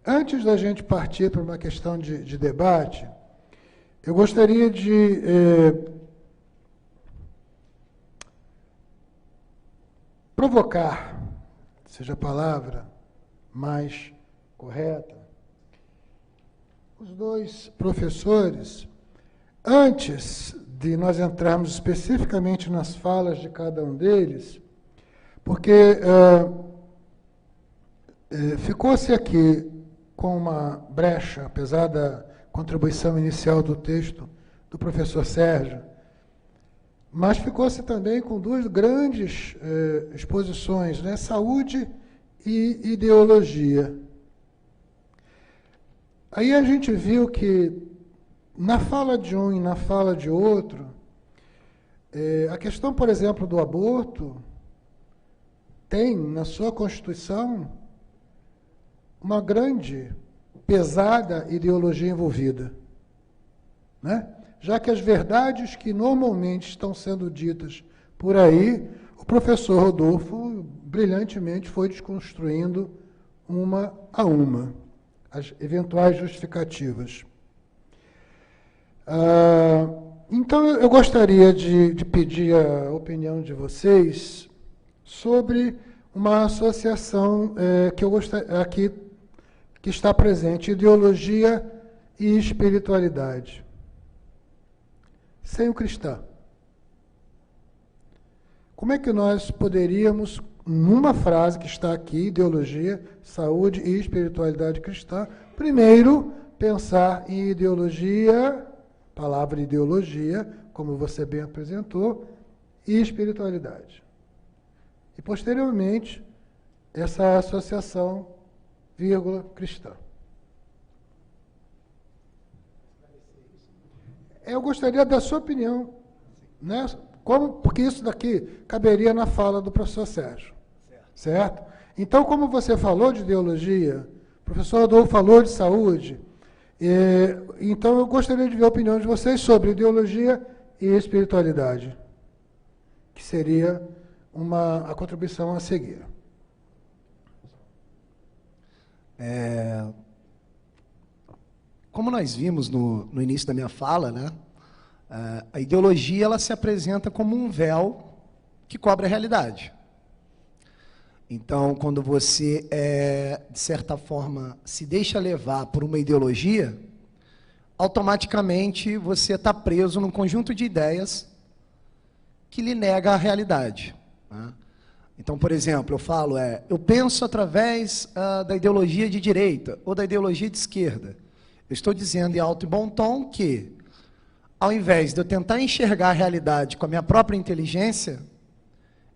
Antes da gente partir para uma questão de debate, eu gostaria de provocar, seja a palavra mais correta, os dois professores, antes de nós entrarmos especificamente nas falas de cada um deles, porque ficou-se aqui com uma brecha, apesar da contribuição inicial do texto do professor Sérgio, mas ficou-se também com duas grandes exposições, né? Saúde e ideologia. Aí a gente viu que, na fala de um e na fala de outro, a questão, por exemplo, do aborto tem, na sua Constituição, uma grande, pesada ideologia envolvida, né? Já que as verdades que normalmente estão sendo ditas por aí, o professor Rodolfo brilhantemente foi desconstruindo uma a uma as eventuais justificativas. Então, eu gostaria de pedir a opinião de vocês sobre uma associação que está presente, ideologia e espiritualidade. Sem o cristão. Como é que nós poderíamos, numa frase que está aqui, ideologia, saúde e espiritualidade cristã, primeiro pensar em ideologia, palavra ideologia, como você bem apresentou, e espiritualidade. E, posteriormente, essa associação, vírgula, cristã. Eu gostaria da sua opinião, né? Porque isso daqui caberia na fala do professor Sérgio. Certo? Então, como você falou de ideologia, o professor Adolfo falou de saúde, então eu gostaria de ver a opinião de vocês sobre ideologia e espiritualidade, que seria a contribuição a seguir. Como nós vimos no início da minha fala, né, a ideologia ela se apresenta como um véu que cobre a realidade. Então, quando você, de certa forma, se deixa levar por uma ideologia, automaticamente você está preso num conjunto de ideias que lhe nega a realidade, né? Então, por exemplo, eu falo, eu penso através da ideologia de direita ou da ideologia de esquerda. Eu estou dizendo em alto e bom tom que, ao invés de eu tentar enxergar a realidade com a minha própria inteligência,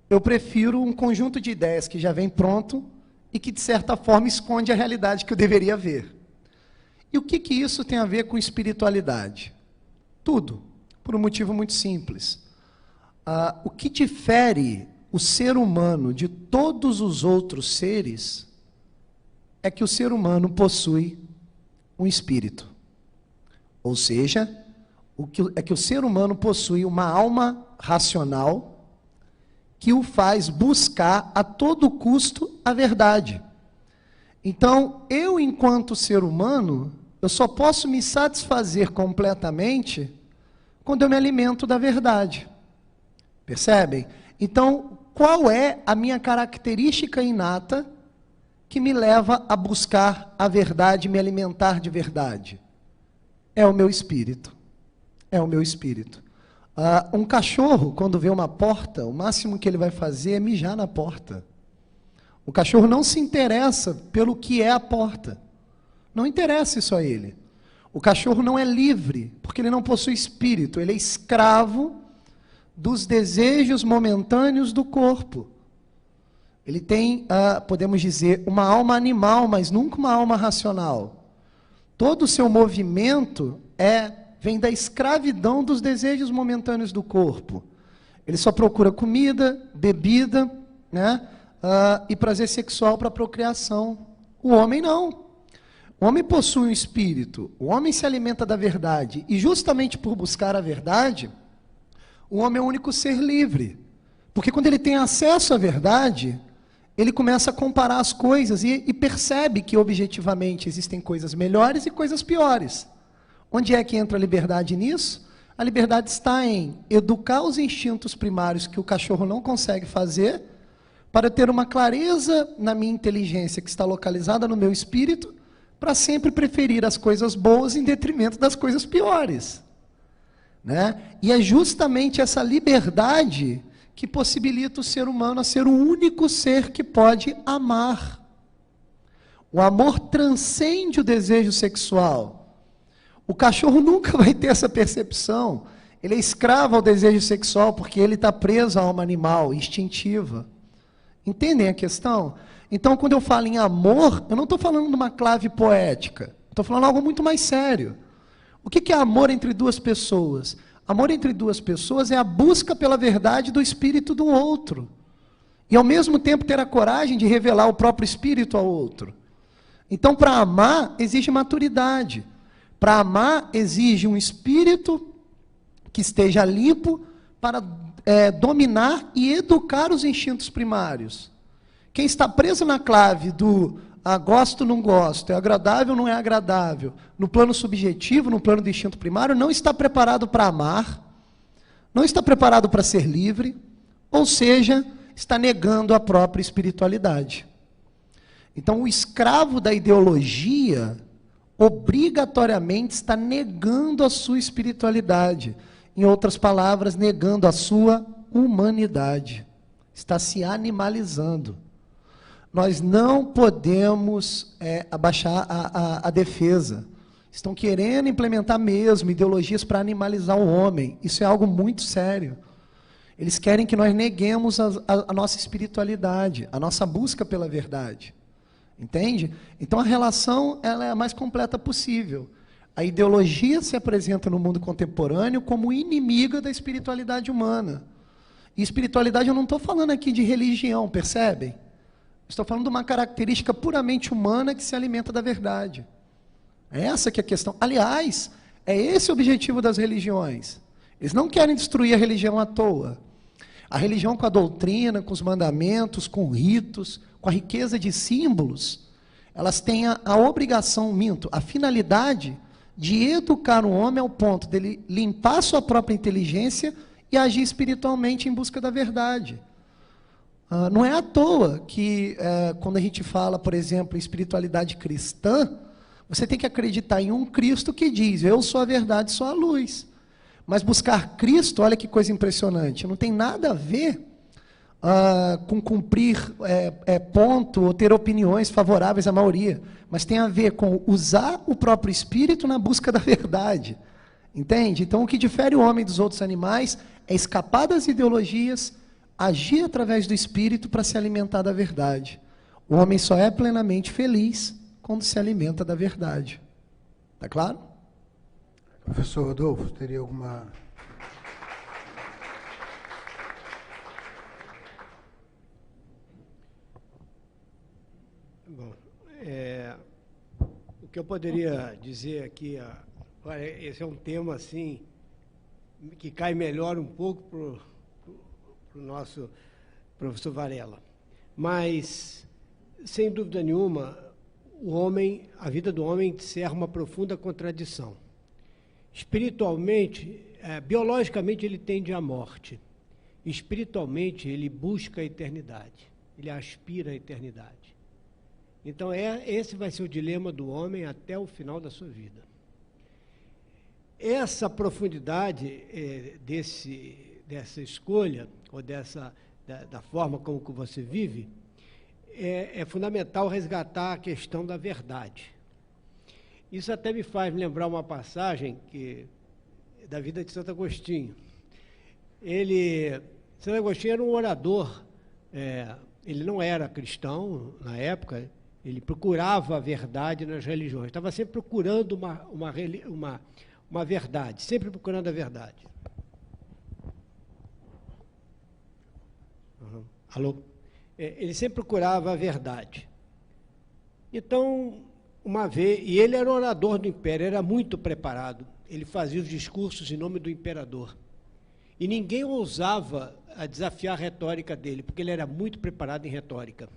eu prefiro um conjunto de ideias que já vem pronto e que, de certa forma, esconde a realidade que eu deveria ver. E o que isso tem a ver com espiritualidade? Tudo, por um motivo muito simples. O que difere o ser humano de todos os outros seres é que o ser humano possui um espírito. Ou seja, que o ser humano possui uma alma racional que o faz buscar a todo custo a verdade. Então, eu, enquanto ser humano, eu só posso me satisfazer completamente quando eu me alimento da verdade. Percebem? Então, qual é a minha característica inata que me leva a buscar a verdade, me alimentar de verdade? É o meu espírito. É o meu espírito. Um cachorro, quando vê uma porta, o máximo que ele vai fazer é mijar na porta. O cachorro não se interessa pelo que é a porta. Não interessa isso a ele. O cachorro não é livre, porque ele não possui espírito. Ele é escravo dos desejos momentâneos do corpo. Ele tem, podemos dizer, uma alma animal, mas nunca uma alma racional. Todo o seu movimento vem da escravidão dos desejos momentâneos do corpo. Ele só procura comida, bebida, né, e prazer sexual para a procriação. O homem não. O homem possui um espírito, o homem se alimenta da verdade, e justamente por buscar a verdade, o homem é o único ser livre. Porque quando ele tem acesso à verdade, ele começa a comparar as coisas e percebe que objetivamente existem coisas melhores e coisas piores. Onde é que entra a liberdade nisso? A liberdade está em educar os instintos primários que o cachorro não consegue fazer, para ter uma clareza na minha inteligência que está localizada no meu espírito, para sempre preferir as coisas boas em detrimento das coisas piores. Né? E é justamente essa liberdade que possibilita o ser humano a ser o único ser que pode amar. O amor transcende o desejo sexual. O cachorro nunca vai ter essa percepção. Ele é escravo ao desejo sexual porque ele está preso a alma animal, instintiva. Entendem a questão? Então, quando eu falo em amor, eu não estou falando de uma clave poética. Estou falando algo muito mais sério. O que é amor entre duas pessoas? Amor entre duas pessoas é a busca pela verdade do espírito do outro. E, ao mesmo tempo, ter a coragem de revelar o próprio espírito ao outro. Então, para amar, exige maturidade. Para amar, exige um espírito que esteja limpo para dominar e educar os instintos primários. Quem está preso na clave do gosto, não gosto, é agradável, não é agradável, no plano subjetivo, no plano do instinto primário, não está preparado para amar, não está preparado para ser livre, ou seja, está negando a própria espiritualidade. Então, o escravo da ideologia, obrigatoriamente, está negando a sua espiritualidade. Em outras palavras, negando a sua humanidade. Está se animalizando. Nós não podemos abaixar a defesa. Estão querendo implementar mesmo ideologias para animalizar o homem. Isso é algo muito sério. Eles querem que nós neguemos a nossa espiritualidade, a nossa busca pela verdade. Entende? Então a relação ela é a mais completa possível. A ideologia se apresenta no mundo contemporâneo como inimiga da espiritualidade humana. E espiritualidade eu não estou falando aqui de religião, percebem? Estou falando de uma característica puramente humana que se alimenta da verdade. É essa que é a questão. Aliás, é esse o objetivo das religiões. Eles não querem destruir a religião à toa. A religião com a doutrina, com os mandamentos, com ritos, com a riqueza de símbolos, elas têm a obrigação, a finalidade de educar o homem ao ponto dele limpar sua própria inteligência e agir espiritualmente em busca da verdade. Não é à toa que, quando a gente fala, por exemplo, em espiritualidade cristã, você tem que acreditar em um Cristo que diz, eu sou a verdade, sou a luz. Mas buscar Cristo, olha que coisa impressionante, não tem nada a ver com cumprir ponto ou ter opiniões favoráveis à maioria, mas tem a ver com usar o próprio espírito na busca da verdade. Entende? Então, o que difere o homem dos outros animais é escapar das ideologias, agir através do espírito para se alimentar da verdade. O homem só é plenamente feliz quando se alimenta da verdade. Está claro? Professor Rodolfo, teria alguma... Bom, o que eu poderia dizer aqui, olha, esse é um tema assim que cai melhor um pouco para o nosso professor Varela. Mas, sem dúvida nenhuma, a vida do homem encerra uma profunda contradição. Espiritualmente, biologicamente ele tende à morte. Espiritualmente ele busca a eternidade, ele aspira à eternidade. Então, esse vai ser o dilema do homem até o final da sua vida. Essa profundidade dessa escolha, ou da forma como que você vive, é fundamental resgatar a questão da verdade. Isso até me faz lembrar uma passagem da vida de Santo Agostinho. Santo Agostinho era um orador, ele não era cristão na época, ele procurava a verdade nas religiões, estava sempre procurando uma verdade, sempre procurando a verdade. Alô? Ele sempre procurava a verdade. Então, uma vez, e ele era orador do império, era muito preparado, ele fazia os discursos em nome do imperador. E ninguém ousava desafiar a retórica dele, porque ele era muito preparado em retórica.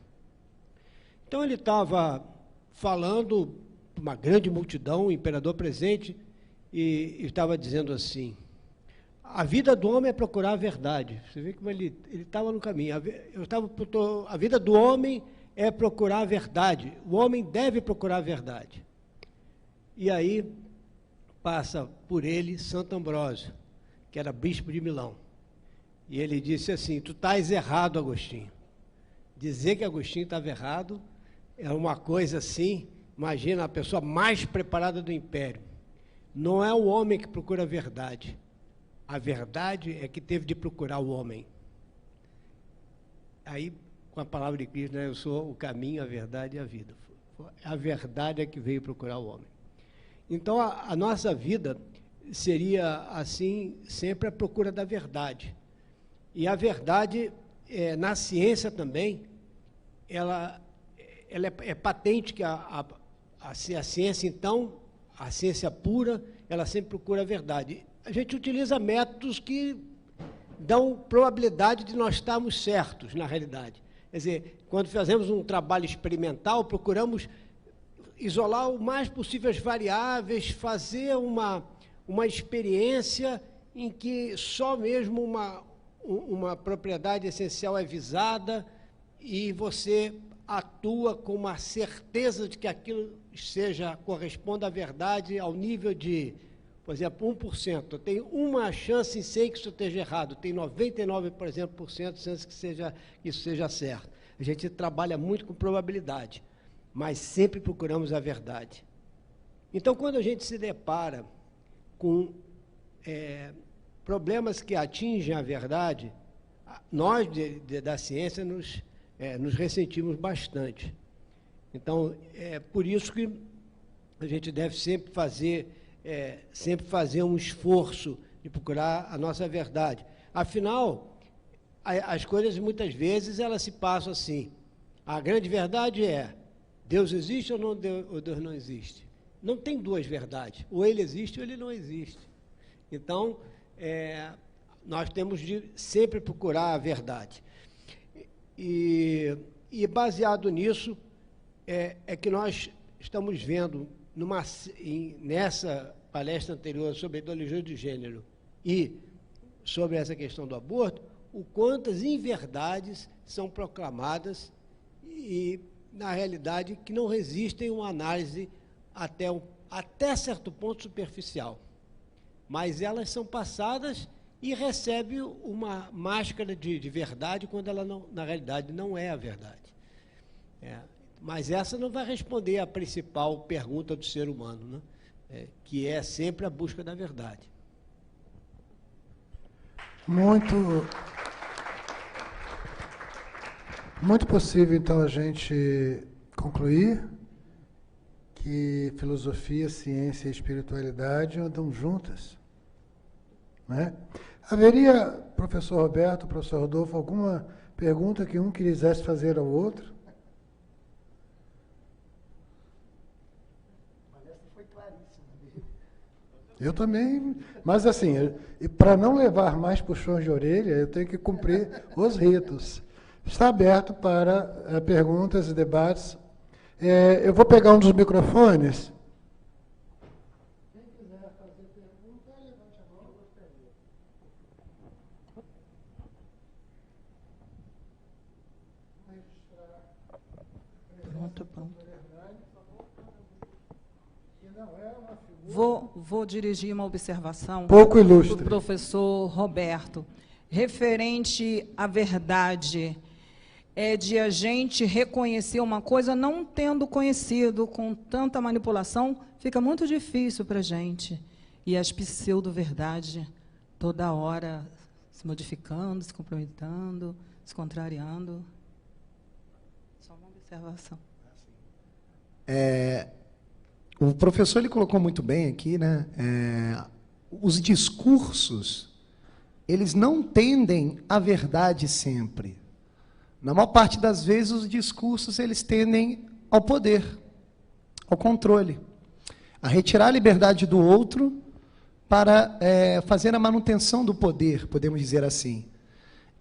Então ele estava falando para uma grande multidão, o imperador presente, e estava dizendo assim: a vida do homem é procurar a verdade. Você vê como ele estava no caminho. A vida do homem é procurar a verdade. O homem deve procurar a verdade. E aí passa por ele Santo Ambrósio, que era bispo de Milão. E ele disse assim: tu estás errado, Agostinho. Dizer que Agostinho estava errado é uma coisa assim, imagina, a pessoa mais preparada do império. Não é o homem que procura a verdade. A verdade é que teve de procurar o homem. Aí, com a palavra de Cristo, né, eu sou o caminho, a verdade e a vida. A verdade é que veio procurar o homem. Então, a nossa vida seria, assim, sempre a procura da verdade. E a verdade, na ciência também, ela é patente que a ciência, então, a ciência pura, ela sempre procura a verdade. A gente utiliza métodos que dão probabilidade de nós estarmos certos, na realidade. Quer dizer, quando fazemos um trabalho experimental, procuramos isolar o mais possível as variáveis, fazer uma experiência em que só mesmo uma propriedade essencial é visada e você atua com uma certeza de que aquilo corresponda à verdade ao nível de, por exemplo, 1%. Eu tenho uma chance em 100 que isso esteja errado, tem 99%, por exemplo, de chance que isso seja certo. A gente trabalha muito com probabilidade, mas sempre procuramos a verdade. Então, quando a gente se depara com problemas que atingem a verdade, nós da ciência nos ressentimos bastante. Então, é por isso que a gente deve sempre fazer um esforço de procurar a nossa verdade. Afinal, as coisas muitas vezes elas se passam assim. A grande verdade é: Deus existe ou Deus não existe? Não tem duas verdades. Ou ele existe ou ele não existe. Então, nós temos de sempre procurar a verdade. E baseado nisso, é que nós estamos vendo nessa palestra anterior sobre a ideologia de gênero e sobre essa questão do aborto, o quantas inverdades são proclamadas e, na realidade, que não resistem a uma análise até certo ponto superficial. Mas elas são passadas e recebem uma máscara de verdade quando ela, na realidade, não é a verdade. Mas essa não vai responder à principal pergunta do ser humano, né? Que é sempre a busca da verdade. Muito possível, então, a gente concluir que filosofia, ciência e espiritualidade andam juntas, né? Haveria, professor Roberto, professor Rodolfo, alguma pergunta que um quisesse fazer ao outro? Eu também, mas assim, para não levar mais puxões de orelha, eu tenho que cumprir os ritos. Está aberto para perguntas e debates. Eu vou pegar um dos microfones. Quem quiser fazer pergunta, levante a mão. Pronto. Vou dirigir uma observação pouco ilustre para o professor Roberto. Referente à verdade, é de a gente reconhecer uma coisa não tendo conhecido, com tanta manipulação, fica muito difícil para a gente. E as pseudo-verdades, toda hora se modificando, se complementando, se contrariando. Só uma observação. O professor ele colocou muito bem aqui, né? Os discursos, eles não tendem à verdade sempre. Na maior parte das vezes, os discursos eles tendem ao poder, ao controle, a retirar a liberdade do outro para fazer a manutenção do poder, podemos dizer assim.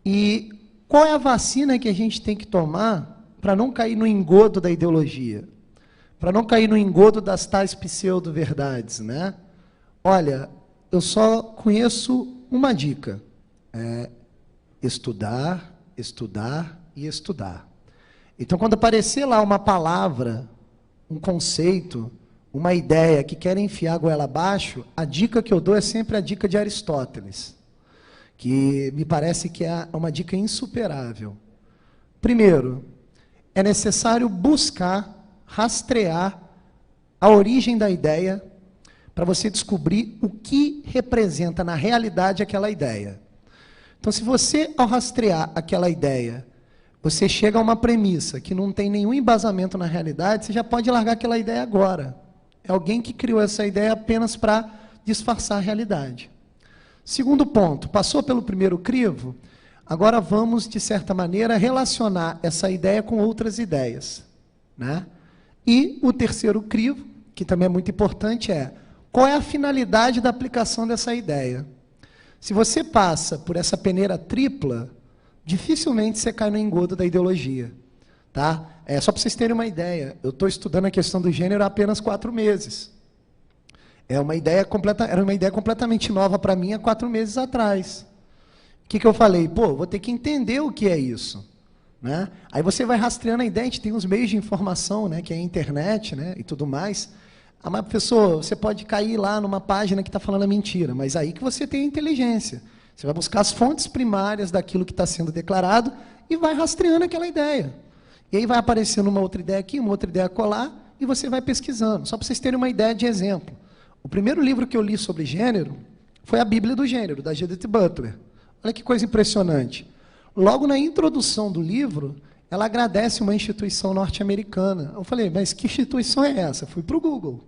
E qual é a vacina que a gente tem que tomar para não cair no engodo da ideologia, para não cair no engodo das tais pseudo-verdades, né? Olha, eu só conheço uma dica, estudar, estudar e estudar. Então, quando aparecer lá uma palavra, um conceito, uma ideia que querem enfiar a goela abaixo, a dica que eu dou é sempre a dica de Aristóteles, que me parece que é uma dica insuperável. Primeiro, é necessário buscar, rastrear a origem da ideia para você descobrir o que representa na realidade aquela ideia. Então, se você, ao rastrear aquela ideia, você chega a uma premissa que não tem nenhum embasamento na realidade, você já pode largar aquela ideia agora. É alguém que criou essa ideia apenas para disfarçar a realidade. Segundo ponto, passou pelo primeiro crivo, agora vamos, de certa maneira, relacionar essa ideia com outras ideias, né? E o terceiro crivo, que também é muito importante, é qual é a finalidade da aplicação dessa ideia. Se você passa por essa peneira tripla, dificilmente você cai no engodo da ideologia. Tá? Só para vocês terem uma ideia, eu estou estudando a questão do gênero há apenas 4 meses. Era uma ideia completamente nova para mim há 4 meses atrás. O que eu falei? Pô, vou ter que entender o que é isso. Né? Aí você vai rastreando a ideia, a gente tem os meios de informação, né, que é a internet, né, e tudo mais. Ah, mas, professor, você pode cair lá numa página que está falando a mentira, mas aí que você tem a inteligência. Você vai buscar as fontes primárias daquilo que está sendo declarado e vai rastreando aquela ideia. E aí vai aparecendo uma outra ideia aqui, uma outra ideia acolá, e você vai pesquisando. Só para vocês terem uma ideia de exemplo. O primeiro livro que eu li sobre gênero foi a Bíblia do Gênero, da Judith Butler. Olha que coisa impressionante. Logo na introdução do livro, ela agradece uma instituição norte-americana. Eu falei, mas que instituição é essa? Fui para o Google.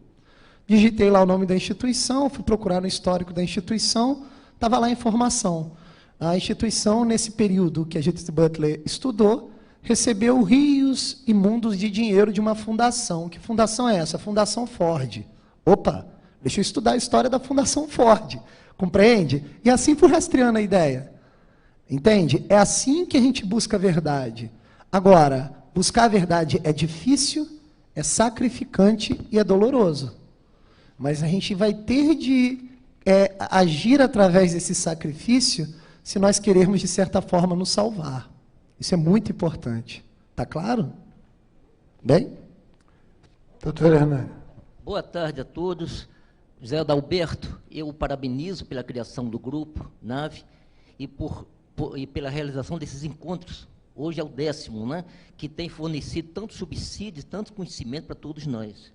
Digitei lá o nome da instituição, fui procurar no histórico da instituição, estava lá a informação. A instituição, nesse período que a Judith Butler estudou, recebeu rios e mundos de dinheiro de uma fundação. Que fundação é essa? A Fundação Ford. Opa, deixa eu estudar a história da Fundação Ford. Compreende? E assim fui rastreando a ideia. Entende? É assim que a gente busca a verdade. Agora, buscar a verdade é difícil, é sacrificante e é doloroso. Mas a gente vai ter de agir através desse sacrifício se nós queremos, de certa forma, nos salvar. Isso é muito importante. Está claro? Bem? Doutor Hernani. Boa tarde a todos. José Adalberto, eu o parabenizo pela criação do grupo NAVE e pela realização desses encontros. Hoje é o 10º, né, que tem fornecido tantos subsídios, tanto conhecimento para todos nós.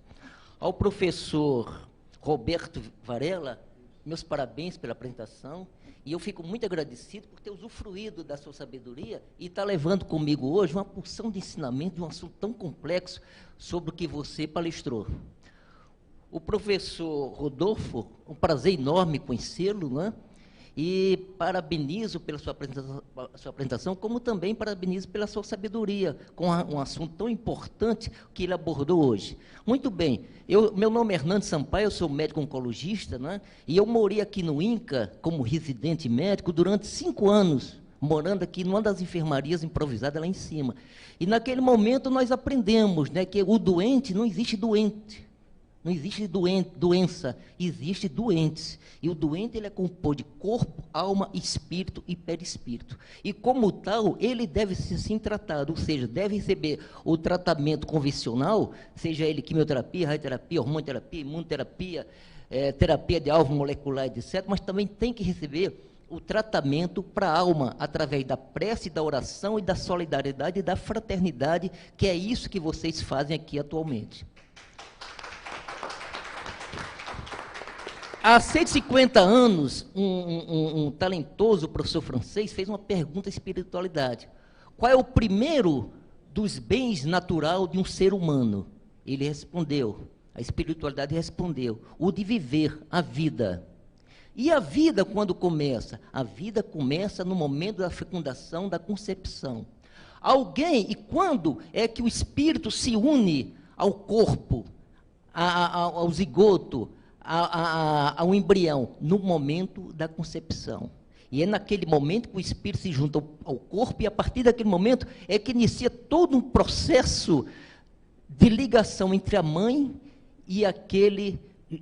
Ao professor Roberto Varela, meus parabéns pela apresentação, e eu fico muito agradecido por ter usufruído da sua sabedoria e estar levando comigo hoje uma porção de ensinamento de um assunto tão complexo sobre o que você palestrou. O professor Rodolfo, um prazer enorme conhecê-lo, né? E parabenizo pela sua apresentação, como também parabenizo pela sua sabedoria, com um assunto tão importante que ele abordou hoje. Muito bem, meu nome é Hernando Sampaio, eu sou médico oncologista, né? E eu morei aqui no INCA como residente médico durante 5 anos, morando aqui numa das enfermarias improvisadas lá em cima. E naquele momento nós aprendemos, né, que o doente, não existe doente. Não existe doença, existe doentes. E o doente ele é composto de corpo, alma, espírito e perispírito. E como tal, ele deve ser sim tratado, ou seja, deve receber o tratamento convencional, seja ele quimioterapia, radioterapia, hormonioterapia, imunoterapia, terapia de alvo molecular, etc., mas também tem que receber o tratamento para a alma, através da prece, da oração e da solidariedade e da fraternidade, que é isso que vocês fazem aqui atualmente. Há 150 anos, um talentoso professor francês fez uma pergunta à espiritualidade. Qual é o primeiro dos bens natural de um ser humano? Ele respondeu, a espiritualidade respondeu, o de viver a vida. E a vida quando começa? A vida começa no momento da fecundação, da concepção. E quando é que o espírito se une ao corpo, ao zigoto, ao embrião, no momento da concepção. E é naquele momento que o espírito se junta ao corpo, e a partir daquele momento é que inicia todo um processo de ligação entre a mãe e aquele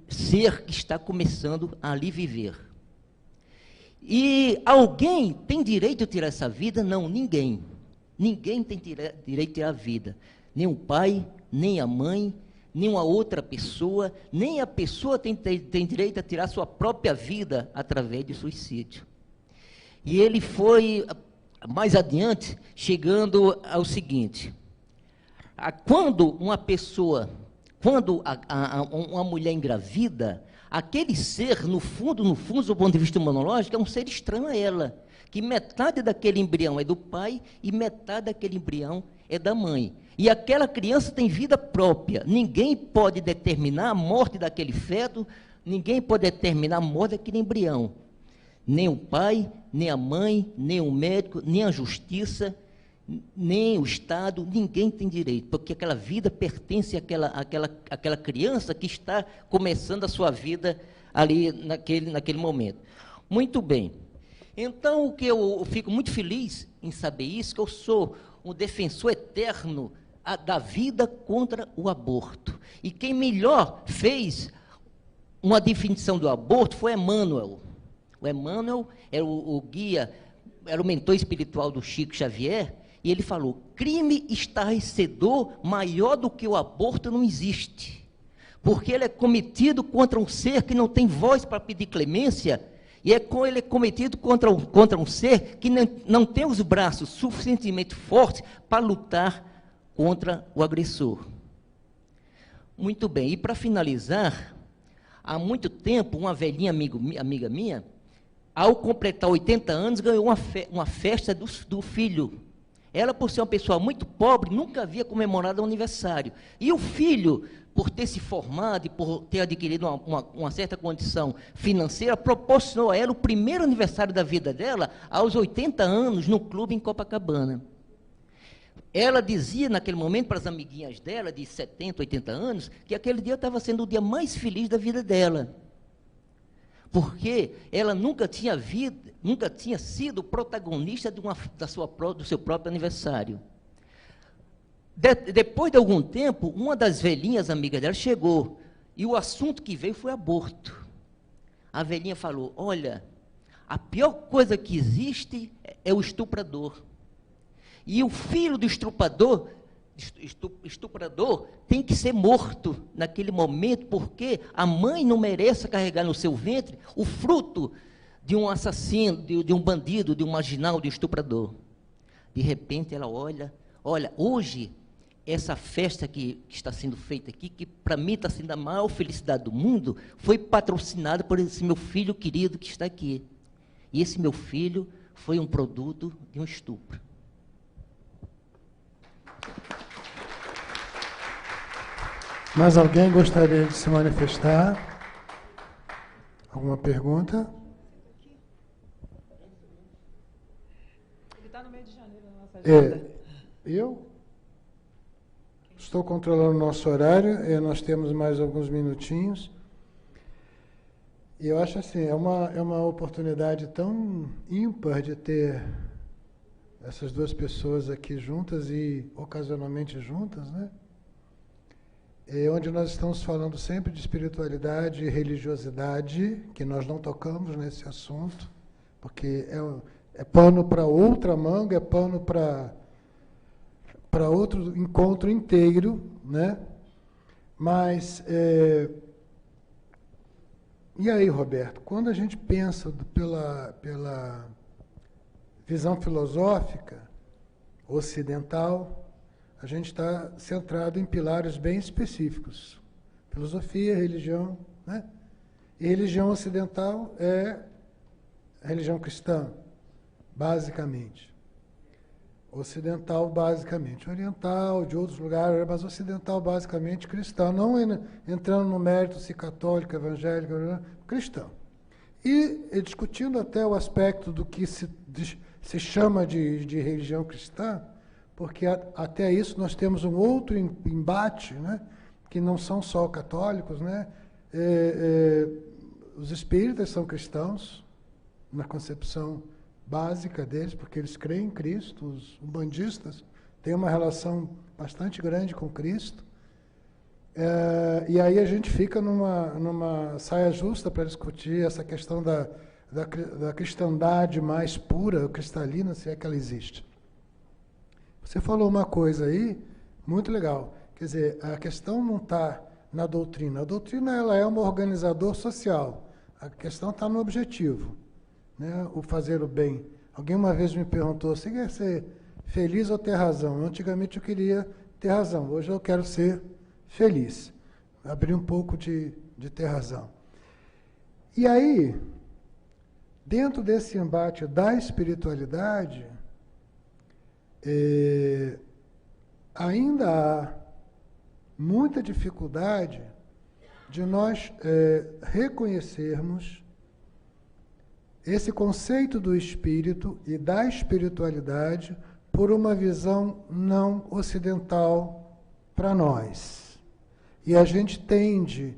ser que está começando a ali viver. E alguém tem direito de tirar essa vida? Não, ninguém. Ninguém tem direito de tirar a vida. Nem o pai, nem a mãe, nem uma outra pessoa, nem a pessoa tem direito a tirar sua própria vida através de suicídio. E ele foi mais adiante, chegando ao seguinte: quando uma pessoa, quando uma mulher engravida, aquele ser, no fundo, do ponto de vista imunológico, é um ser estranho a ela, que metade daquele embrião é do pai e metade daquele embrião é da mãe. E aquela criança tem vida própria. Ninguém pode determinar a morte daquele feto, ninguém pode determinar a morte daquele embrião. Nem o pai, nem a mãe, nem o médico, nem a justiça, nem o Estado, ninguém tem direito, porque aquela vida pertence àquela criança que está começando a sua vida ali naquele momento. Muito bem. Então, o que eu fico muito feliz em saber isso, que eu sou um defensor eterno da vida contra o aborto. E quem melhor fez uma definição do aborto foi Emmanuel. O Emmanuel era o guia, era o mentor espiritual do Chico Xavier, e ele falou: crime estarrecedor maior do que o aborto não existe, porque ele é cometido contra um ser que não tem voz para pedir clemência, e ele é cometido contra um ser que não tem os braços suficientemente fortes para lutar contra o agressor. Muito bem, e para finalizar, há muito tempo, uma velhinha amiga minha, ao completar 80 anos, ganhou uma festa do filho. Ela, por ser uma pessoa muito pobre, nunca havia comemorado o aniversário. E o filho, por ter se formado e por ter adquirido uma certa condição financeira, proporcionou a ela o primeiro aniversário da vida dela, aos 80 anos, no clube em Copacabana. Ela dizia, naquele momento, para as amiguinhas dela, de 70, 80 anos, que aquele dia estava sendo o dia mais feliz da vida dela. Porque ela nunca tinha sido protagonista do seu próprio aniversário. Depois de algum tempo, uma das velhinhas amigas dela chegou, e o assunto que veio foi aborto. A velhinha falou: olha, a pior coisa que existe é o estuprador. E o filho do estuprador tem que ser morto naquele momento, porque a mãe não merece carregar no seu ventre o fruto de um assassino, de um bandido, de um marginal, de um estuprador. De repente ela olha, hoje, essa festa que está sendo feita aqui, que para mim está sendo a maior felicidade do mundo, foi patrocinada por esse meu filho querido que está aqui. E esse meu filho foi um produto de um estupro. Mais alguém gostaria de se manifestar? Alguma pergunta? Ele está no meio de janeiro na nossa agenda. Eu estou controlando o nosso horário, nós temos mais alguns minutinhos. E eu acho assim, é uma oportunidade tão ímpar de ter essas duas pessoas aqui juntas e ocasionalmente juntas, né? Onde nós estamos falando sempre de espiritualidade e religiosidade, que nós não tocamos nesse assunto, porque é pano para outra manga, é pano para outro encontro inteiro, né? Mas, e aí, Roberto, quando a gente pensa pela visão filosófica ocidental, a gente está centrado em pilares bem específicos. Filosofia, religião, né? E religião ocidental é a religião cristã, basicamente. Ocidental, basicamente. Oriental, de outros lugares, mas ocidental, basicamente, cristão. Não entrando no mérito se católico, evangélico, cristão. E discutindo até o aspecto do que se chama de religião cristã, porque até isso nós temos um outro embate, né, que não são só católicos, né, os espíritas são cristãos, na concepção básica deles, porque eles creem em Cristo. Os umbandistas têm uma relação bastante grande com Cristo. E aí a gente fica numa saia justa para discutir essa questão da cristandade mais pura, cristalina, se é que ela existe. Você falou uma coisa aí muito legal. Quer dizer, a questão não está na doutrina. A doutrina ela é um organizador social. A questão está no objetivo, né? O fazer o bem. Alguém uma vez me perguntou: você quer ser feliz ou ter razão? Antigamente eu queria ter razão. Hoje eu quero ser feliz. Abrir um pouco de ter razão. E aí, dentro desse embate da espiritualidade, ainda há muita dificuldade de nós reconhecermos esse conceito do espírito e da espiritualidade por uma visão não ocidental para nós. E a gente tende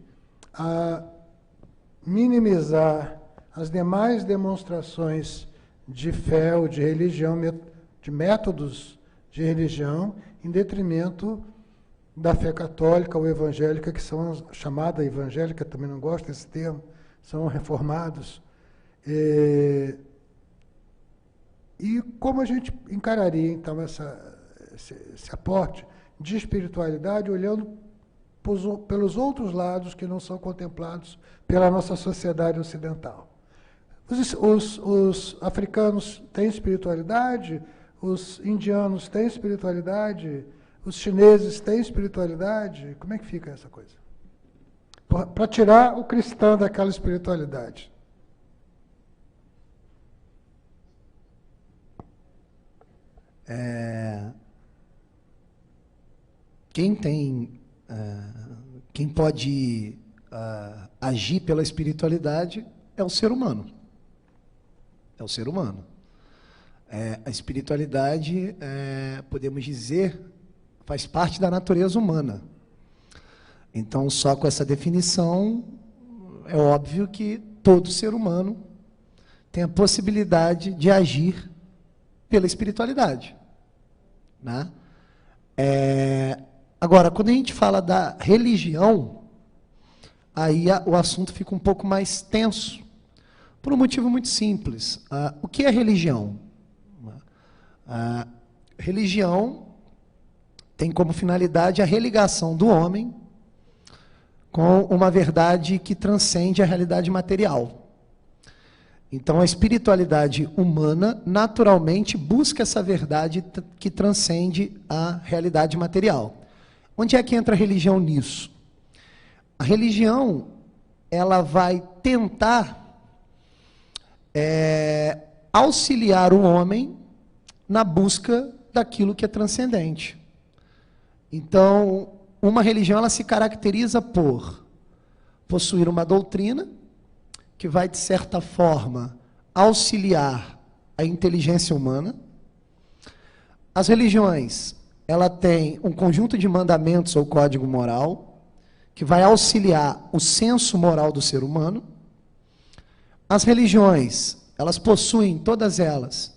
a minimizar as demais demonstrações de fé ou de religião, de métodos de religião, em detrimento da fé católica ou evangélica, que são chamada evangélica, também não gosto desse termo, são reformados. E como a gente encararia, então, esse aporte de espiritualidade, olhando pelos outros lados que não são contemplados pela nossa sociedade ocidental? Os africanos têm espiritualidade, os indianos têm espiritualidade, os chineses têm espiritualidade. Como é que fica essa coisa? Para tirar o cristão daquela espiritualidade. Quem pode agir pela espiritualidade é o ser humano. É o ser humano. A espiritualidade, podemos dizer, faz parte da natureza humana. Então, só com essa definição, é óbvio que todo ser humano tem a possibilidade de agir pela espiritualidade, né? Agora, quando a gente fala da religião, aí o assunto fica um pouco mais tenso, por um motivo muito simples. O que é religião? Religião tem como finalidade a religação do homem com uma verdade que transcende a realidade material. Então, a espiritualidade humana, naturalmente, busca essa verdade que transcende a realidade material. Onde é que entra a religião nisso? A religião, ela vai tentar auxiliar o homem na busca daquilo que é transcendente. Então, uma religião, ela se caracteriza por possuir uma doutrina que vai, de certa forma, auxiliar a inteligência humana. As religiões, ela tem um conjunto de mandamentos ou código moral que vai auxiliar o senso moral do ser humano. As religiões, elas possuem, todas elas,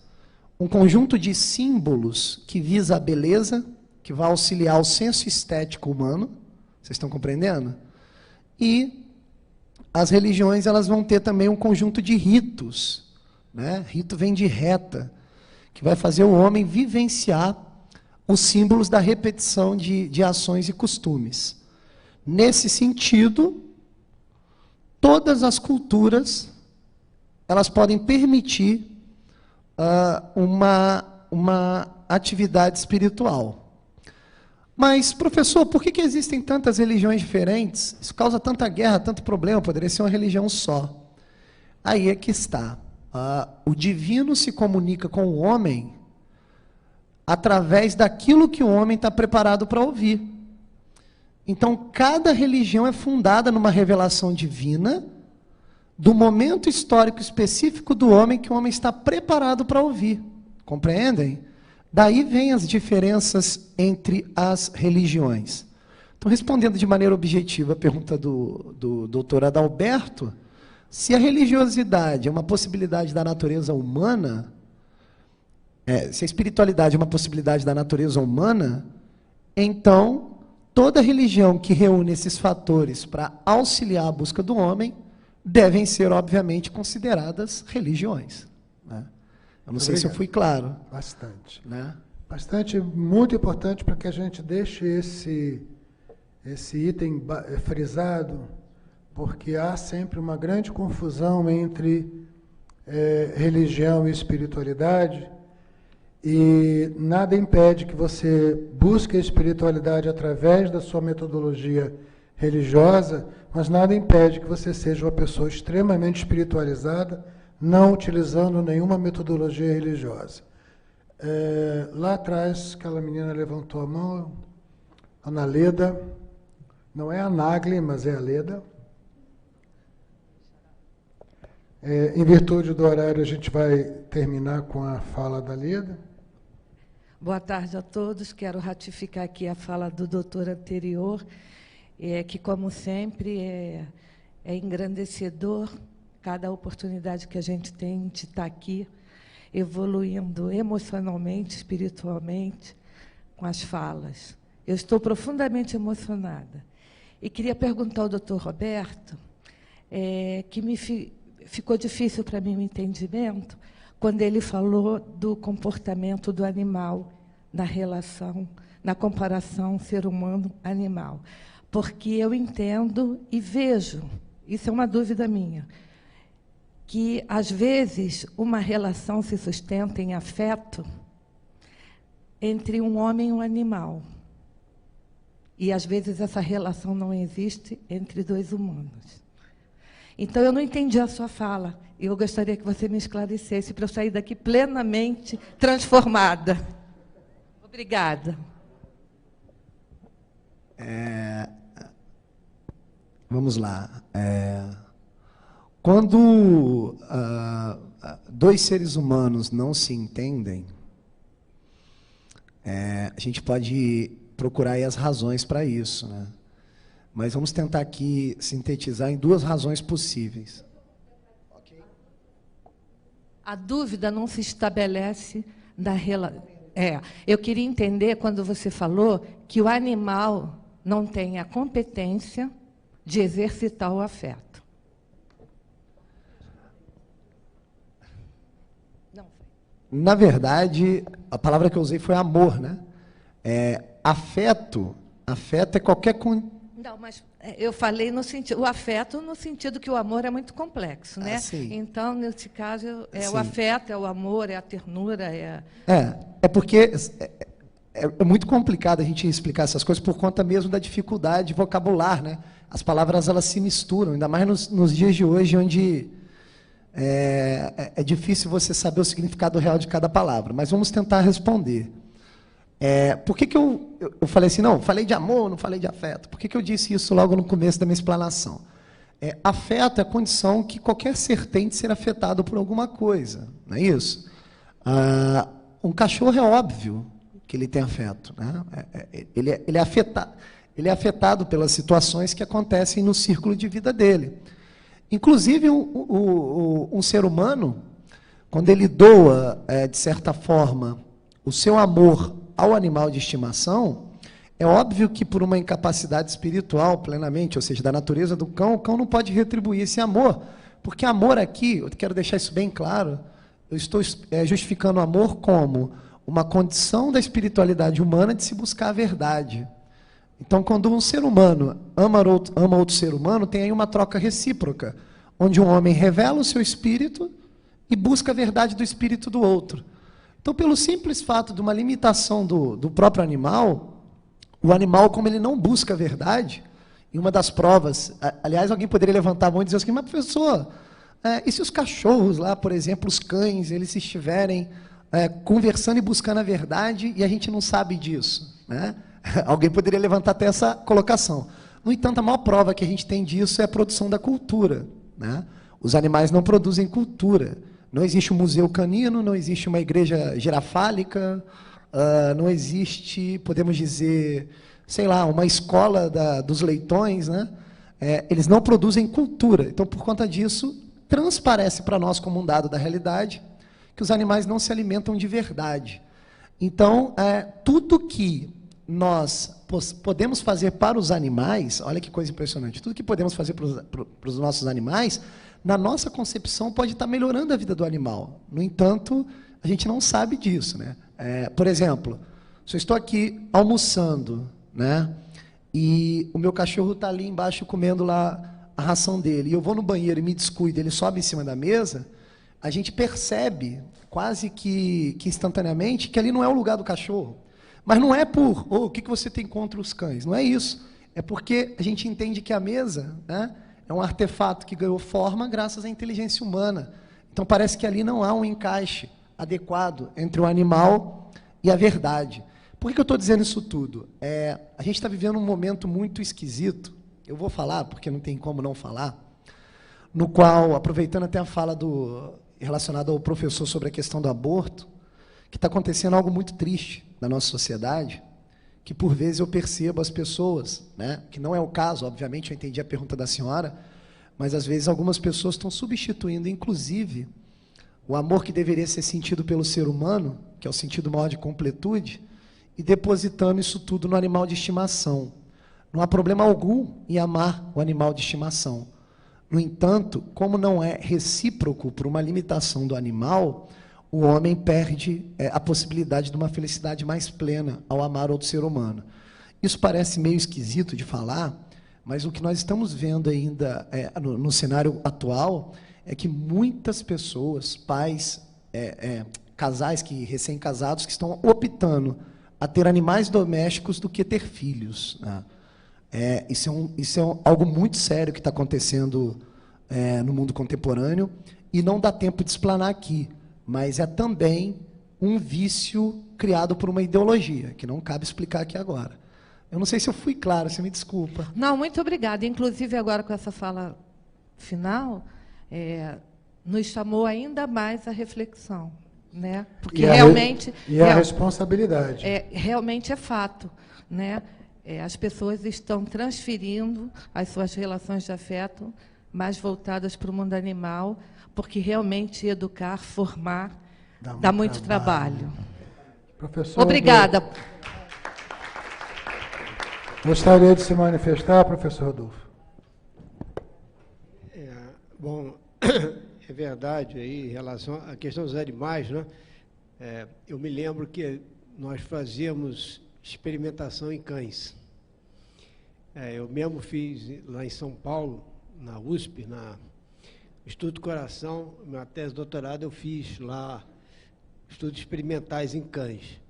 um conjunto de símbolos que visa a beleza, que vai auxiliar o senso estético humano. Vocês estão compreendendo? E as religiões, elas vão ter também um conjunto de ritos, né? Rito vem de reta, que vai fazer o homem vivenciar os símbolos da repetição de ações e costumes. Nesse sentido, todas as culturas, elas podem permitir uma atividade espiritual. Mas, professor, por que existem tantas religiões diferentes? Isso causa tanta guerra, tanto problema, poderia ser uma religião só. Aí é que está. O divino se comunica com o homem através daquilo que o homem está preparado para ouvir. Então, cada religião é fundada numa revelação divina do momento histórico específico do homem que o homem está preparado para ouvir. Compreendem? Daí vêm as diferenças entre as religiões. Então, respondendo de maneira objetiva a pergunta do doutor Adalberto, Se a religiosidade é uma possibilidade da natureza humana, se a espiritualidade é uma possibilidade da natureza humana, então toda religião que reúne esses fatores para auxiliar a busca do homem devem ser, obviamente, consideradas religiões, né? Eu não sei se eu fui claro. Bastante. Né? Bastante, muito importante para que a gente deixe esse item frisado, porque há sempre uma grande confusão entre religião e espiritualidade, e nada impede que você busque a espiritualidade através da sua metodologia religiosa, mas nada impede que você seja uma pessoa extremamente espiritualizada, não utilizando nenhuma metodologia religiosa. Lá atrás, aquela menina levantou a mão, Ana Leda, não é a Nagli, mas é a Leda. Em virtude do horário, a gente vai terminar com a fala da Leda. Boa tarde a todos. Quero ratificar aqui a fala do doutor anterior, que, como sempre, é engrandecedor cada oportunidade que a gente tem de estar aqui, evoluindo emocionalmente, espiritualmente, com as falas. Eu estou profundamente emocionada. E queria perguntar ao doutor Roberto, que ficou difícil para mim o entendimento, quando ele falou do comportamento do animal na relação, na comparação ser humano-animal. Porque eu entendo e vejo, isso é uma dúvida minha, que, às vezes, uma relação se sustenta em afeto entre um homem e um animal. E, às vezes, essa relação não existe entre dois humanos. Então, eu não entendi a sua fala. E eu gostaria que você me esclarecesse para eu sair daqui plenamente transformada. Obrigada. Vamos lá. Quando dois seres humanos não se entendem, a gente pode procurar aí as razões para isso, né? Mas vamos tentar aqui sintetizar em duas razões possíveis. A dúvida não se estabelece na relação. Eu queria entender, quando você falou, que o animal não tem a competência de exercitar o afeto. Na verdade, a palavra que eu usei foi amor, né? Afeto é qualquer... Não, mas eu falei no sentido, o afeto no sentido que o amor é muito complexo, né? Então, nesse caso, o afeto, é o amor, é a ternura, porque é muito complicado a gente explicar essas coisas por conta mesmo da dificuldade vocabular, né? As palavras, elas se misturam, ainda mais nos dias de hoje, onde é difícil você saber o significado real de cada palavra. Mas vamos tentar responder. Por que eu falei assim, não, falei de amor, não falei de afeto? Por que eu disse isso logo no começo da minha explanação? Afeto é a condição que qualquer ser tem de ser afetado por alguma coisa, não é isso? Um cachorro é óbvio que ele tem afeto, né? Ele é afetado pelas situações que acontecem no círculo de vida dele. Inclusive, um ser humano, quando ele doa, de certa forma, o seu amor ao animal de estimação, é óbvio que por uma incapacidade espiritual plenamente, ou seja, da natureza do cão, o cão não pode retribuir esse amor, porque amor aqui, eu quero deixar isso bem claro, eu estou justificando o amor como uma condição da espiritualidade humana de se buscar a verdade. Então, quando um ser humano ama outro ser humano, tem aí uma troca recíproca, onde um homem revela o seu espírito e busca a verdade do espírito do outro. Então, pelo simples fato de uma limitação do próprio animal, o animal, como ele não busca a verdade, e uma das provas, aliás, alguém poderia levantar a mão e dizer assim, mas professor, e se os cachorros lá, por exemplo, os cães, eles estiverem conversando e buscando a verdade e a gente não sabe disso, né? Alguém poderia levantar até essa colocação. No entanto, a maior prova que a gente tem disso é a produção da cultura, né? Os animais não produzem cultura. Não existe um museu canino, não existe uma igreja girafálica, não existe, podemos dizer, sei lá, uma escola dos leitões, né? eles não produzem cultura. Então, por conta disso, transparece para nós como um dado da realidade que os animais não se alimentam de verdade. Então, tudo que nós podemos fazer para os animais, olha que coisa impressionante, tudo que podemos fazer para os nossos animais, na nossa concepção pode estar melhorando a vida do animal. No entanto, a gente não sabe disso, né? Por exemplo, se eu estou aqui almoçando, né, e o meu cachorro está ali embaixo comendo lá a ração dele, e eu vou no banheiro e me descuido, ele sobe em cima da mesa, a gente percebe quase que instantaneamente que ali não é o lugar do cachorro. Mas não é por, o que você tem contra os cães? Não é isso. É porque a gente entende que a mesa, né, é um artefato que ganhou forma graças à inteligência humana. Então parece que ali não há um encaixe adequado entre o animal e a verdade. Por que eu estou dizendo isso tudo? A gente está vivendo um momento muito esquisito, eu vou falar, porque não tem como não falar, no qual, aproveitando até a fala relacionada ao professor sobre a questão do aborto, que está acontecendo algo muito triste na nossa sociedade, que por vezes eu percebo as pessoas, né, que não é o caso, obviamente, eu entendi a pergunta da senhora, mas às vezes algumas pessoas estão substituindo, inclusive, o amor que deveria ser sentido pelo ser humano, que é o sentido maior de completude, e depositando isso tudo no animal de estimação. Não há problema algum em amar o animal de estimação. No entanto, como não é recíproco por uma limitação do animal, o homem perde a possibilidade de uma felicidade mais plena ao amar outro ser humano. Isso parece meio esquisito de falar, mas o que nós estamos vendo ainda no cenário atual é que muitas pessoas, pais, casais recém-casados, que estão optando a ter animais domésticos do que ter filhos, né? Isso é algo muito sério que está acontecendo no mundo contemporâneo, e não dá tempo de explanar aqui, mas é também um vício criado por uma ideologia, que não cabe explicar aqui agora. Eu não sei se eu fui claro, você me desculpa. Não, muito obrigada. Inclusive, agora com essa fala final, nos chamou ainda mais a reflexão, né? Porque realmente... a responsabilidade. Realmente é fato, né? As pessoas estão transferindo as suas relações de afeto mais voltadas para o mundo animal, porque realmente educar, formar, dá muito trabalho. Professor, obrigada. Gostaria de se manifestar, professor Rodolfo? Bom, é verdade, aí, em relação à questão dos animais, né? Eu me lembro que nós fazíamos experimentação em cães. Eu mesmo fiz lá em São Paulo, na USP, na Estudo do Coração, minha tese de doutorado eu fiz lá, estudos experimentais em cães.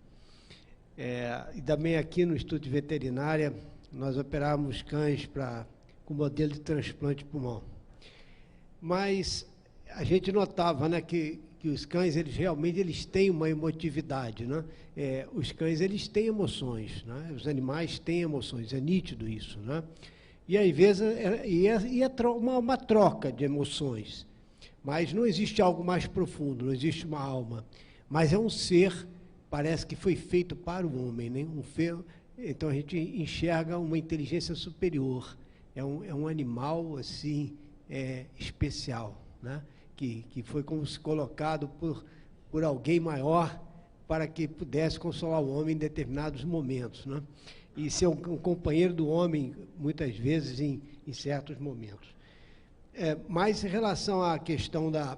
E também aqui no Instituto de Veterinária, nós operávamos cães com modelo de transplante de pulmão. Mas a gente notava, né, que os cães, eles têm uma emotividade, né? Os cães, eles têm emoções, né? Os animais têm emoções, é nítido isso, né? E às vezes uma troca de emoções, mas não existe algo mais profundo, não existe uma alma, mas é um ser, parece que foi feito para o homem, né? Então a gente enxerga uma inteligência superior, é um animal assim especial, né? Que foi como se colocado por alguém maior para que pudesse consolar o homem em determinados momentos, né? E ser um companheiro do homem, muitas vezes, em certos momentos. Mas, em relação à questão da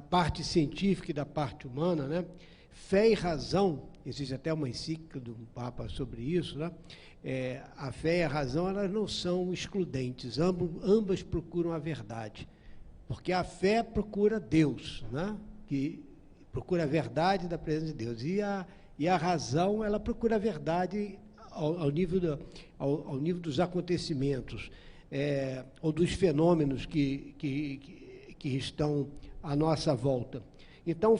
parte científica e da parte humana, né? Fé e razão, existe até uma encíclica do Papa sobre isso, né? A fé e a razão, elas não são excludentes, ambas procuram a verdade. Porque a fé procura Deus, né? Que procura a verdade da presença de Deus. E a razão, ela procura a verdade ao nível dos acontecimentos, ou dos fenômenos que estão à nossa volta. Então,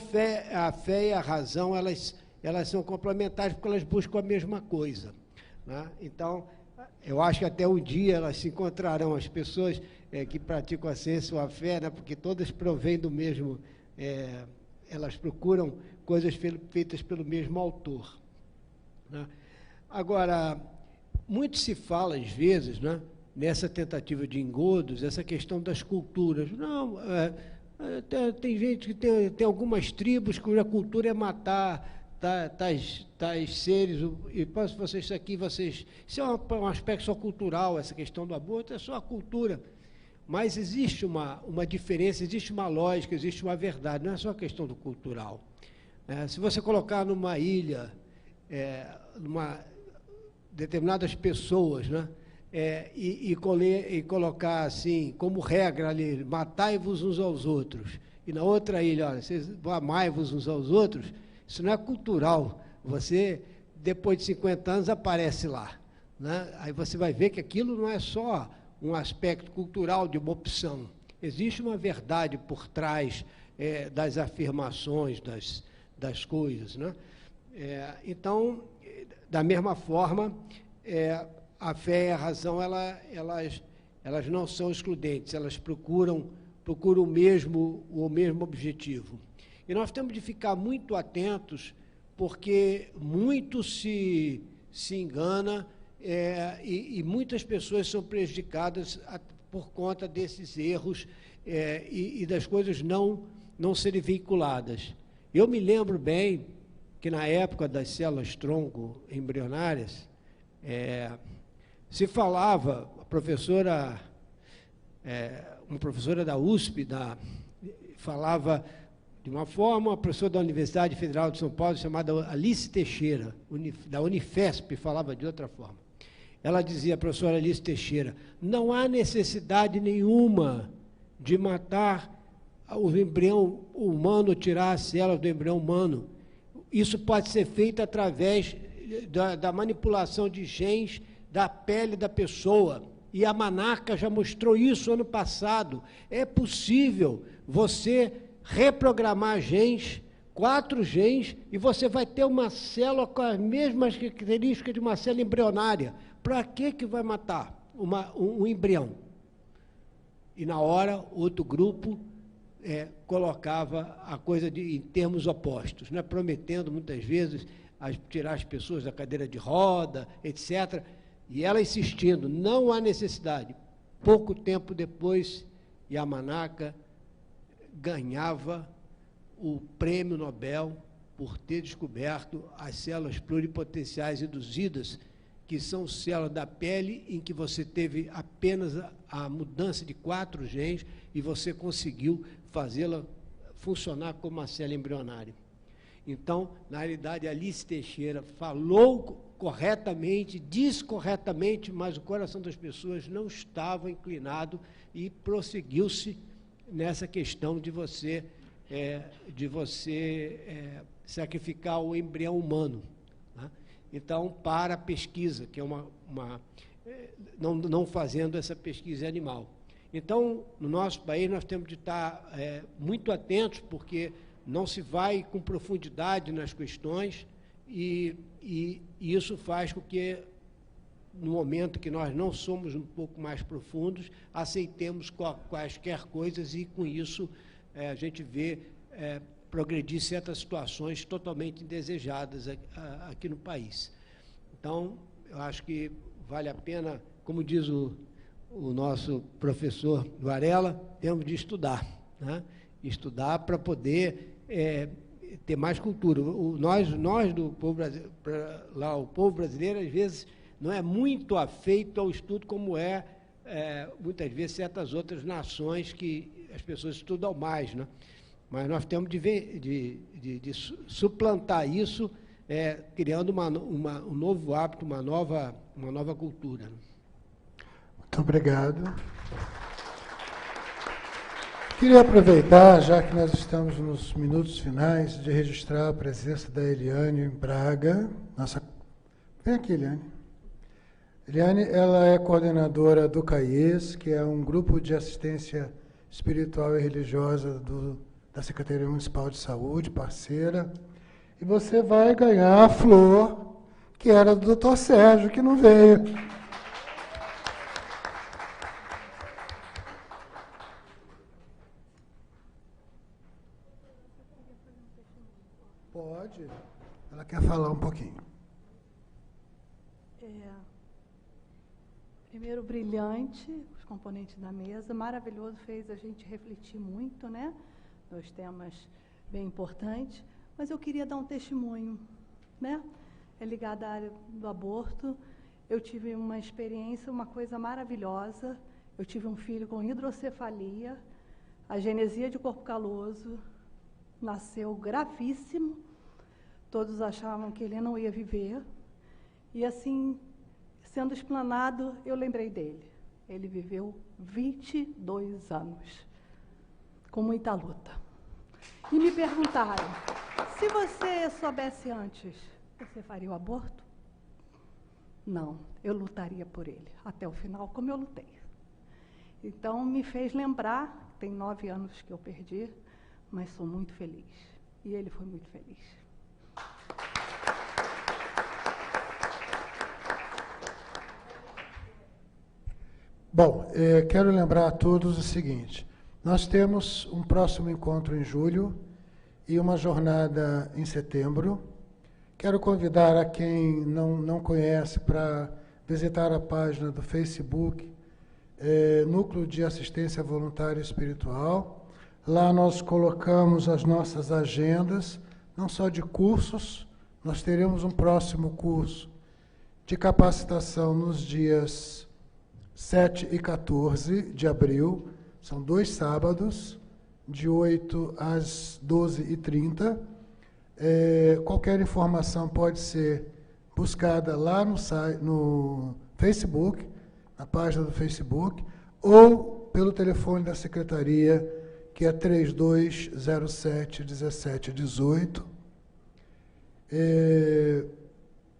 a fé e a razão, elas são complementares porque elas buscam a mesma coisa, né? Então, eu acho que até um dia elas se encontrarão, as pessoas que praticam a ciência ou a fé, né? Porque todas provêm do mesmo... elas procuram coisas feitas pelo mesmo autor, né? Agora, muito se fala, às vezes, né, nessa tentativa de engodos, essa questão das culturas. Não, tem gente que tem algumas tribos cuja cultura é matar tais seres, e posso vocês isso aqui, isso é um aspecto só cultural, essa questão do aborto é só a cultura. Mas existe uma diferença, existe uma lógica, existe uma verdade, não é só a questão do cultural. Se você colocar numa ilha, determinadas pessoas, né, e colocar assim, como regra ali, matai-vos uns aos outros, e na outra ilha, olha, vocês amai-vos uns aos outros, isso não é cultural. Você, depois de 50 anos, aparece lá, né? Aí você vai ver que aquilo não é só um aspecto cultural de uma opção. Existe uma verdade por trás das afirmações, das coisas, né? Então, da mesma forma, a fé e a razão, elas não são excludentes, elas procuram o mesmo objetivo. E nós temos de ficar muito atentos, porque muito se engana e muitas pessoas são prejudicadas por conta desses erros e das coisas não serem veiculadas. Eu me lembro bem que na época das células-tronco embrionárias, se falava, uma professora da USP falava de uma forma, uma professora da Universidade Federal de São Paulo, chamada Alice Teixeira, da Unifesp, falava de outra forma. Ela dizia, a professora Alice Teixeira, não há necessidade nenhuma de matar o embrião humano, tirar as células do embrião humano. Isso pode ser feito através da manipulação de genes da pele da pessoa. E a Manaka já mostrou isso ano passado. É possível você reprogramar genes, 4 genes, e você vai ter uma célula com as mesmas características de uma célula embrionária. Para que vai matar um embrião? E na hora, outro grupo colocava a coisa em termos opostos, né? Prometendo muitas vezes tirar as pessoas da cadeira de roda, etc. E ela insistindo, não há necessidade. Pouco tempo depois, Yamanaka ganhava o prêmio Nobel por ter descoberto as células pluripotenciais induzidas, que são células da pele em que você teve apenas a mudança de 4 genes e você conseguiu fazê-la funcionar como uma célula embrionária. Então, na realidade, Alice Teixeira falou corretamente, disse corretamente, mas o coração das pessoas não estava inclinado e prosseguiu-se nessa questão de você sacrificar o embrião humano, né? Então, para a pesquisa, que é não fazendo essa pesquisa animal. Então, no nosso país, nós temos de estar muito atentos, porque não se vai com profundidade nas questões e isso faz com que, no momento que nós não somos um pouco mais profundos, aceitemos quaisquer coisas e, com isso, a gente vê progredir certas situações totalmente indesejadas aqui no país. Então, eu acho que vale a pena, como diz o nosso professor Varela, temos de estudar, né? Estudar para poder ter mais cultura. Nós do povo brasileiro, o povo brasileiro, às vezes, não é muito afeito ao estudo como muitas vezes, certas outras nações que as pessoas estudam mais, né? Mas nós temos de suplantar isso, criando um novo hábito, uma nova cultura. Muito obrigado. Queria aproveitar, já que nós estamos nos minutos finais, de registrar a presença da Eliane Braga. Vem aqui, Eliane. Eliane, ela é coordenadora do CAIES, que é um grupo de assistência espiritual e religiosa da Secretaria Municipal de Saúde, parceira. E você vai ganhar a flor, que era do Dr. Sérgio, que não veio. Pode. Ela quer falar um pouquinho. Primeiro, brilhante, os componentes da mesa, maravilhoso, fez a gente refletir muito, né? Dois temas bem importantes, mas eu queria dar um testemunho, né? É ligado à área do aborto. Eu tive uma experiência, uma coisa maravilhosa. Eu tive um filho com hidrocefalia, agenesia de corpo caloso, nasceu gravíssimo. Todos achavam que ele não ia viver. E assim, sendo explanado, eu lembrei dele. Ele viveu 22 anos, com muita luta. E me perguntaram, se você soubesse antes, você faria o aborto? Não, eu lutaria por ele, até o final, como eu lutei. Então, me fez lembrar, tem 9 anos que eu perdi, mas sou muito feliz. E ele foi muito feliz. Bom, quero lembrar a todos o seguinte, nós temos um próximo encontro em julho e uma jornada em setembro. Quero convidar a quem não conhece para visitar a página do Facebook, Núcleo de Assistência Voluntária Espiritual. Lá nós colocamos as nossas agendas, não só de cursos, nós teremos um próximo curso de capacitação nos dias 7 e 14 de abril, são 2 sábados, de 8 às 12h30. Qualquer informação pode ser buscada lá no Facebook, na página do Facebook, ou pelo telefone da Secretaria, que é 3207-1718.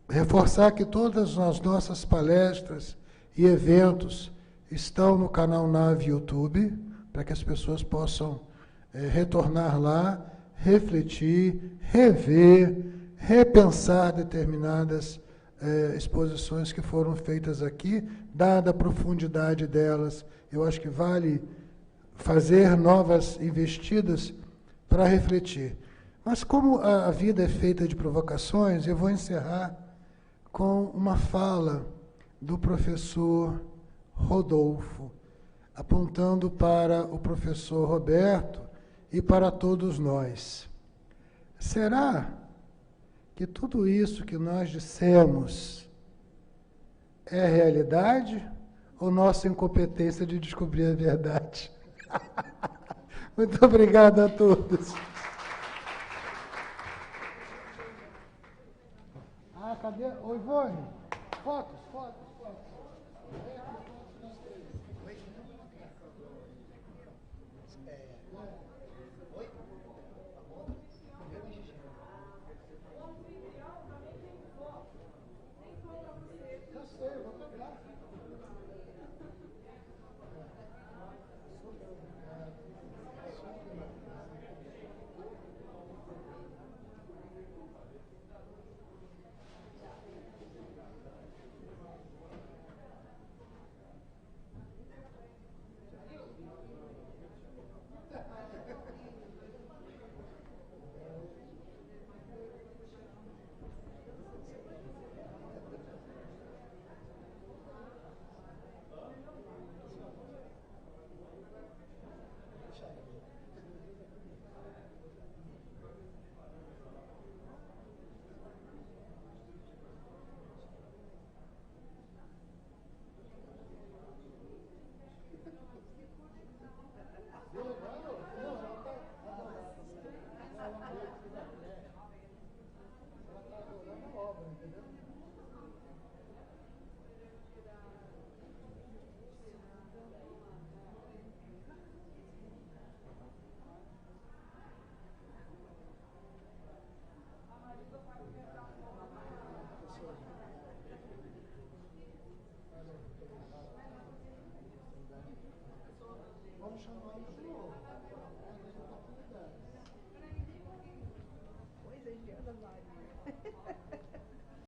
Reforçar que todas as nossas palestras e eventos estão no canal Nave YouTube, para que as pessoas possam retornar lá, refletir, rever, repensar determinadas exposições que foram feitas aqui, dada a profundidade delas. Eu acho que vale fazer novas investidas para refletir. Mas como a vida é feita de provocações, eu vou encerrar com uma fala do professor Rodolfo, apontando para o professor Roberto e para todos nós. Será que tudo isso que nós dissemos é realidade ou nossa incompetência de descobrir a verdade? Muito obrigado a todos. Cadê? Ô, Ivone, fotos. Eu sei, eu vou pegar.